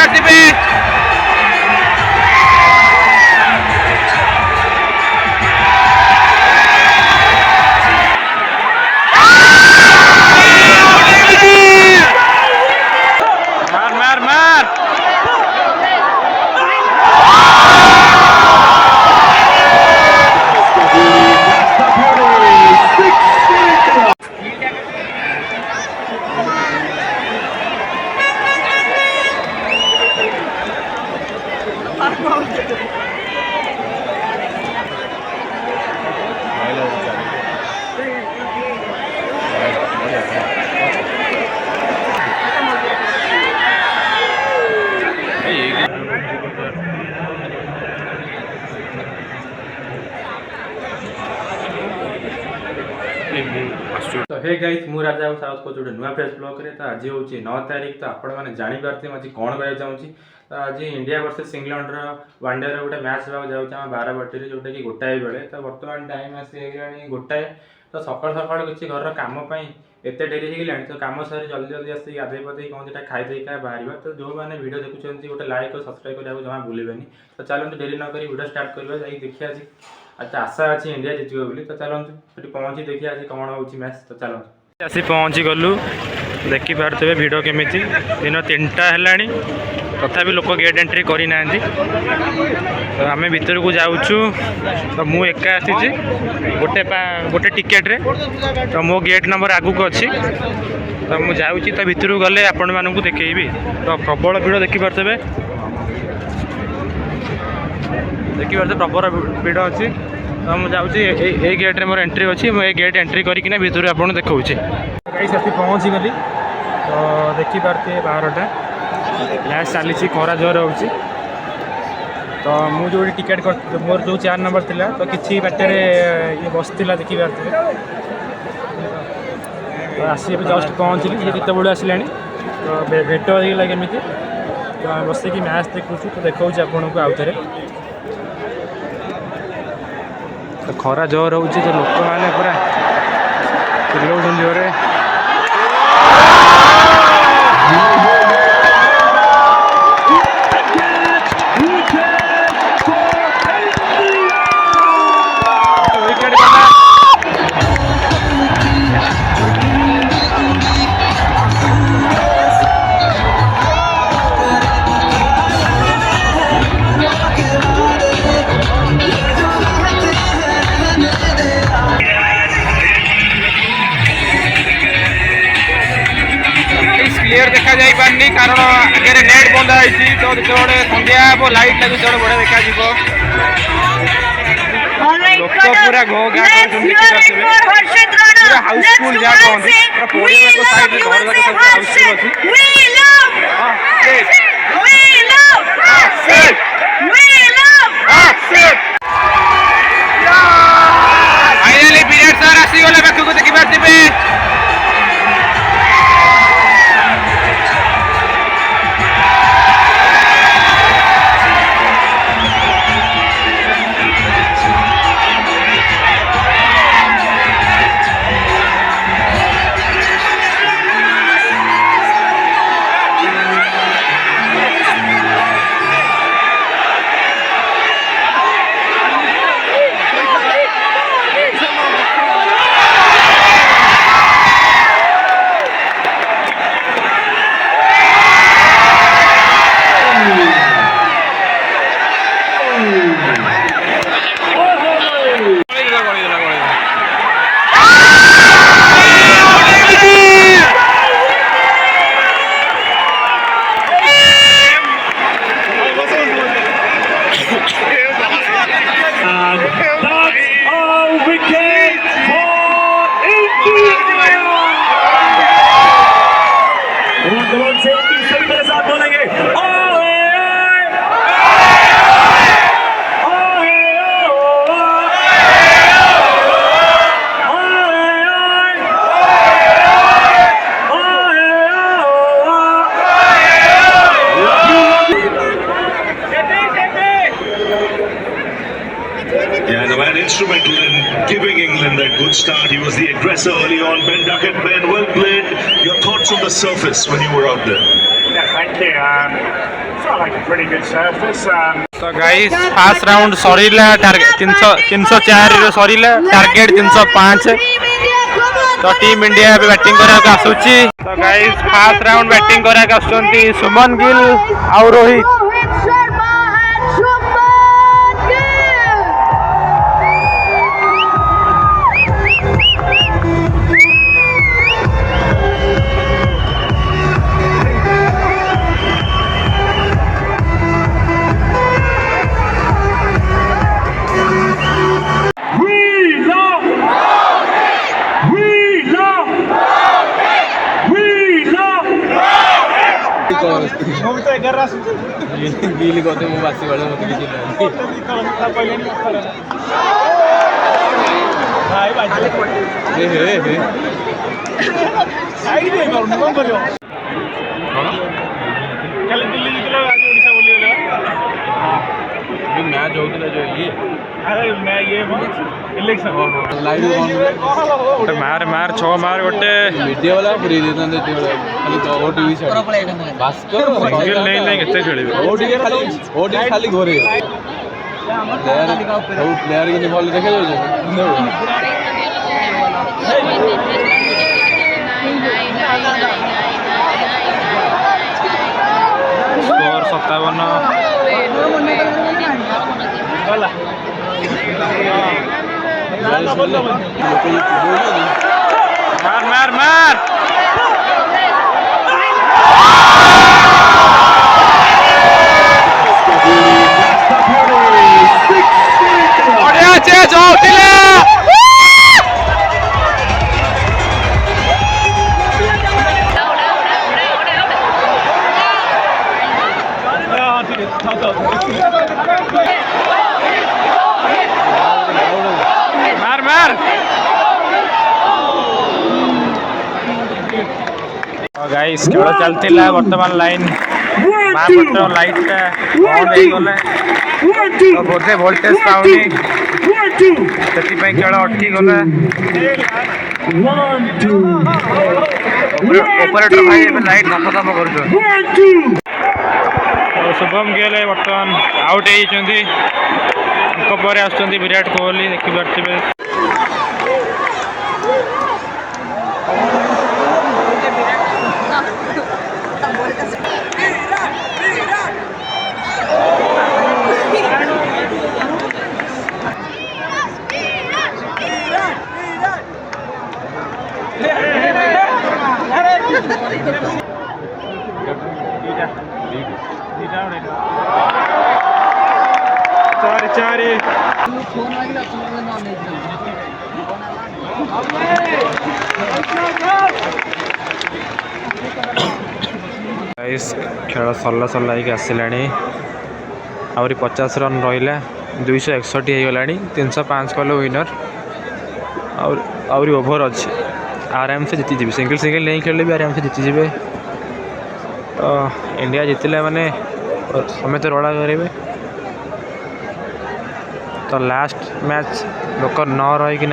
देखिपे मार मार मार तो हे गाइस मु राजा साउथ को जोड़े नुआ फेस ब्लॉग रे तो आज हूँ 9 तारीख तो आपण मैंने जापारे आज कौन करा चाहूँगी तो आज इंडिया वर्सेस इंग्लैंड वनडे गोटे मैच होगा जाऊँ 12 बटी जोटा कि गोटाए बेले तो बर्तमान टाइम आसी गोटाए तो सकाल सकाल किसी घर कम एत डेरी हो गलानी तो कम सारी जल्दी जल्दी आसिक गाधे पाधे कौन जो खाई बाहर तो जो मैंने वीडियो देखुं गोटे लाइक और सब्सक्राइब करने जमा भूलें तो चलते डेरी नक वीडियो स्टार्ट करवा जा देखिए आज आज आशा अच्छी इंडिया जीत बोली तो चलते पहुँची देखिए आज कौन हो मैच तो चलते आसी पहुँची गलु देखिपे भिड़ केमी दिन 3टा है तथा लोक गेट एंट्री करना तो आम भर को जाऊँ तो मु एका आसी गोटे गोटे टिकेट रे तो मो गेट नंबर आगू को अच्छी तो मुझे जाऊँगी तो भर गले आपण मानू देखी तो प्रबल भिड़ देखिपे प्रबल भिड़ अच्छी तो मुझे जाऊँगी गेट रे मोर एंट्री अच्छी मुझे गेट एंट्री करना भर आपको देखा साथी पहुँची गली तो देखिपे 12टा मैच चली खरा जोर हो तो मुझे टिकेट कर मोर जो 4 नंबर थिला तो किसी बाटे ये बसला देखिपे तो आसी जस्ट पहुँचली ये केत बड़े आसला तो भेट होगा केमी तो बसिक मैच देखु तो देखा आपन को आउ थे तो खरा जोर हो तो लोक मैंने पूरा चिल्लाउछन जोरे क्लीयर देखा जाई पारनी कारण आगे नेट बंद है तो जो संध्या वो लाइट लगे जो बढ़िया देखा लोक पूरा घो घा पूरा हाउसफुल जहाँ कहते पूरा साइड घर जाक हाउसफुल फाइनली पीरियड सर आसीगले पाखक देखिपे Instrumental in giving England that good start. He was the aggressor early on. Ben Duckett, Ben, well played. Your thoughts on the surface when you were out there? Yeah, thank you. I like a pretty good surface. तो guys fast round Sarila target 304 रो Sarila target 305 तो team India अभी batting करा के आसुची तो guys fast round batting करा के आसुचंती सुमन गिल और रोहित बिल करते मो बासी वाले मत किसी मैच होता जो ये अरे मैं ये इलेक्शन लाइव गोटे मार मार 6 मार गोटे मीडिया वाला फ्री देता खाली तो ओ टीवी से भास्कर सिंगल नहीं नहीं केते खेलिबे ओ टीवी खाली घोरे प्लेयर के भल देखा स्कोर 57 मार मार मार बढ़िया चेज होतिले मार मार गाइस खेल चलता बर्तमान लाइन महापत्र लाइट बंद हो गले तो बोधे वोल्टेज पाऊनी से खेल अटकी गला ऑपरेटर भाई लाइट धपधप कर शुभम गिल बर्तमान आउट होती आस विराट कोहली देखिए चारी खेल सरला सरला आसला आहरी 50 रन रहा 261 होगला 305 कल विनर आहरी ओभर अच्छे आराम से जीतीजी सिंगल सिंगल नहीं खेले भी आराम से जीतीजे तो इंडिया जीतिले माने समस्त रड़ा करेंगे तो लास्ट मैच लोक न रही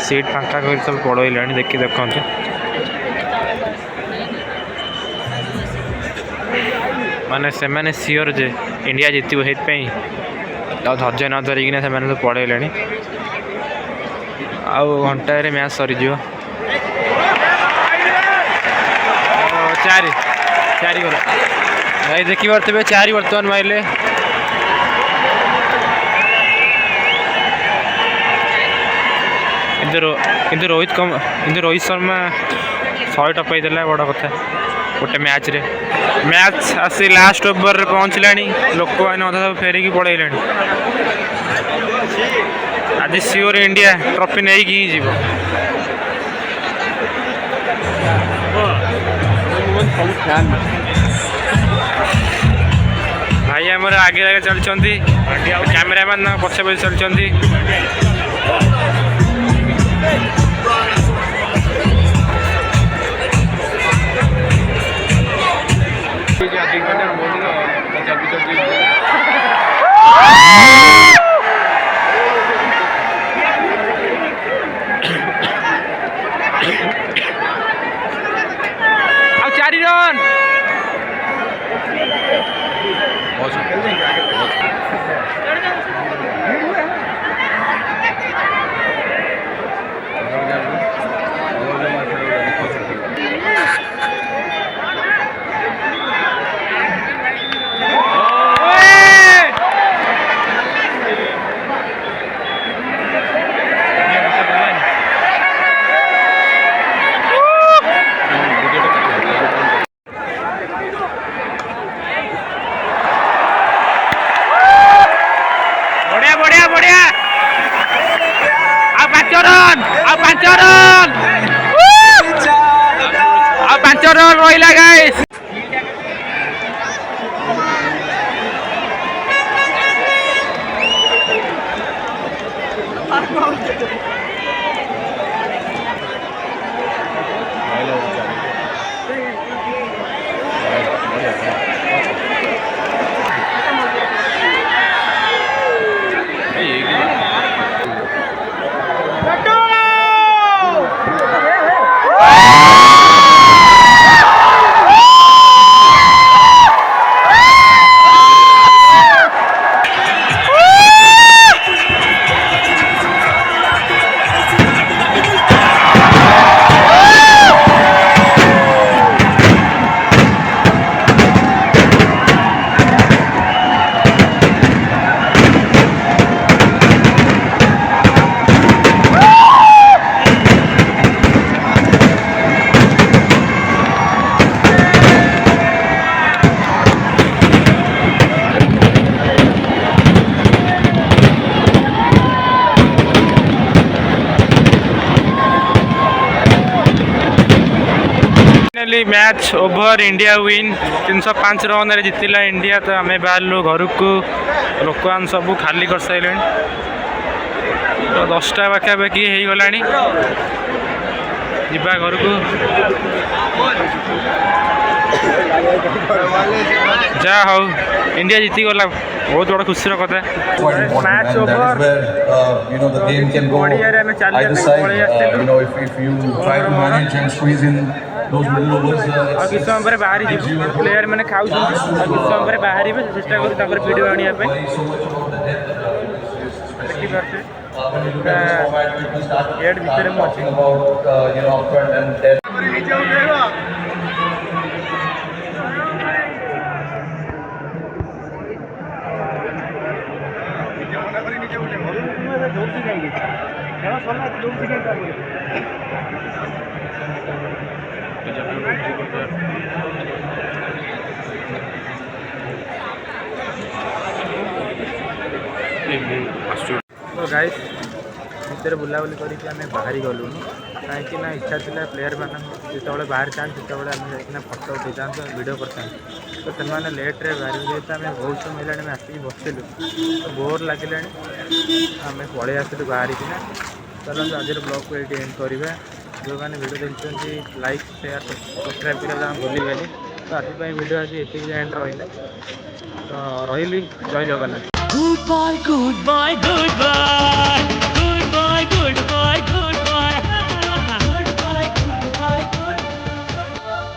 सीट फांका कर सब पड़े देखी देखते माने से मैंने सियोर जे इंडिया जीतब से धैर्य न धरिकी से सब पड़े आउ घंटे मैच सरीज चारि चारि गला भाई देखी पारे चारि बर्तमान मारे रोहित शर्मा 100 टपाई देला बड़ कथा गोटे मैच रे मैच आसी लास्ट ओवर पहुँचला लोक मैंने अधा सब फेरिकी पड़े आज सियोर इंडिया ट्रॉफी नहीं कि जीव भाई आम आगे आगे चलती कैमेरामैन पछे पछे चलती बढिया बढिया बढिया पांच रन पांच रन रहा guys match over India win 305 run जीतला इंडिया। तो आम बाहर घर को लोक मैंने सब खाली कर सारे तो 10टा पाखापाखि हो गला जा घर को जा हो इंडिया जीती गला बहुत बड़ा खुशी कथा। मैच ओवर किस समय बाहरी प्लेयर मैंने खाऊ किस समय बाहर चेष्टा कर वीडियो आने गेट भितर तो गाइस भितर बुलाबुली करके आम बाहर गलु कहीं इच्छा था प्लेयर मान जो बाहर था जो आम फटो उठे था वीडियो करता तो से लेट्रे बाहर जेहतु आम बहुत समय है आसिक बसलु तो बोर लगे आम पलि आसलु बाहर चलो आज ब्लॉग को ये एंड करवा जो मैंने वीडियो देखते लाइक शेयर सब्सक्राइब करा भूलिगली तो आज वीडियो आज ये एंड रही तो रही जय जगन्नाथ। Goodbye, goodbye, goodbye.